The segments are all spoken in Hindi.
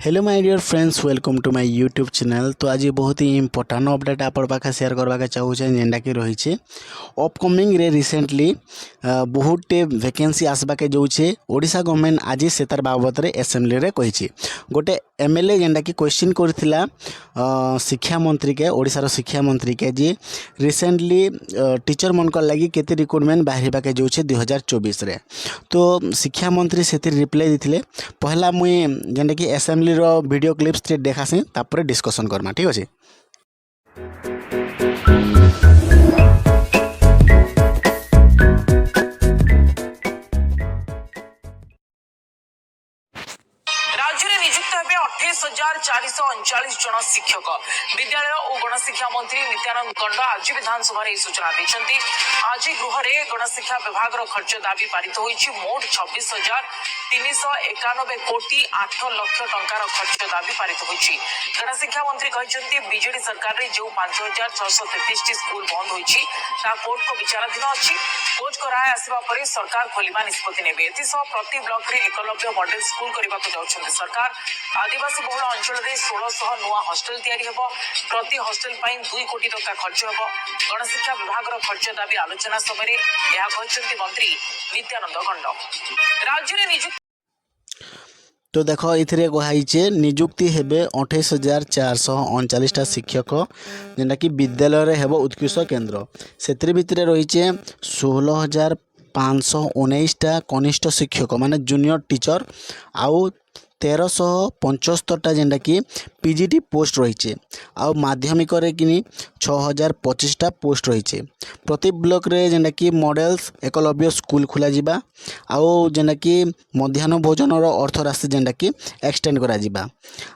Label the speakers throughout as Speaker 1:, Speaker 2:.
Speaker 1: Hello my dear friends, welcome to my YouTube channel. तो आज बहुत ही इंपोर्टाट अपडेट आप पाखे शेयर करवाके चाहूँ जेनटा कि रही अपकमिंग रे रिसेंटली बहुत वैकेंसी आसबाके जाऊे। ओडिशा गवर्नमेंट आज से तार बाबद असेंबली रे कही गोटे एमएलए जेनटा कि क्वेश्चन करथिला शिक्षा मंत्री के, ओडिशार शिक्षा मंत्री के जी रिसेंटली टीचर मन लगी केते रिक्रुटमेंट बाहर जाऊे 2024 रे। तो शिक्षा मंत्री से रिप्लाई देते। पहला मुई जेनटा कि असेंबली वीडियो क्लिप्स देखासी तापर डिस्कशन करमा, ठीक अच्छे।
Speaker 2: राज्य में नियुक्त हे 28,439 जन शिक्षक। विद्यालय और गणशिक्षा मंत्री नित्यानंद गंड आज विधानसभा सूचना देते। आज गृह में गणशिक्षा विभाग खर्च दाबी पारित होती। मोट 26,391 कोटी 8 लाख टंकार खर्च दाबी पारित होती। गणशिक्षा मंत्री कहते बीजेडी सरकार में जो 5,633 स्कूल बंद होती कोर्ट को विचाराधीन अच्छी। कोर्ट को राय आसवा पर सरकार खोलिबा निष्पत्ति नेबे। प्रति ब्लॉक रे एकलव्य मॉडल स्कूल करने जाउछन्ति सरकार। आदिवासी बहुल अंचल में 1600 नुआ हॉस्टल तैयारी हेबो। प्रति हॉस्टल पाई 2 कोटी टंका खर्च हेबो। गणशिक्षा विभाग खर्च दाबी आलोचना समय यह कहते मंत्री नित्यानंद गंड। राज्य में नियुक्त
Speaker 1: तो देख ये कहुचे निजुक्ति हेबे 28,439 शिक्षक जेनटा कि विद्यालय रे हेबो उत्कृष्ट केन्द्र। से भितर रही 16,519 कनिष्ठ शिक्षक माने जूनियर टीचर आउ 1,375 जेनटा कि पीजीटी पोस्ट रही। आउ माध्यमिक रे कि 6,025 पोस्ट रही। प्रति ब्लॉक रे जेनटा कि मॉडल्स एकलव्य स्कूल खोल जावा। आउ जेनटा कि मध्याह्न भोजन अर्थ राशि जेनटा कि एक्सटेंड करा जिबा।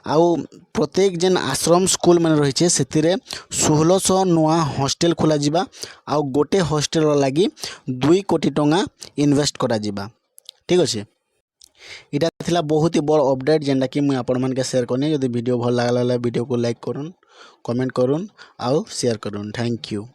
Speaker 1: आउ प्रत्येक जेन आश्रम स्कूल मान रही से 1600 नुआ हॉस्टल खोल जावा। आउ गोटे हॉस्टल लगी 2 कोटी टंका इन्वेस्ट करा जिबा, ठीक अच्छे। इटा थिला बहुत ही बड़ अपडेट जेनटा कि मुझे आपण मानके शेयर करनी। यदि वीडियो भल लागला वीडियो को लाइक करूँ, कमेंट करूँ, आउ शेयर करूँ। Thank you.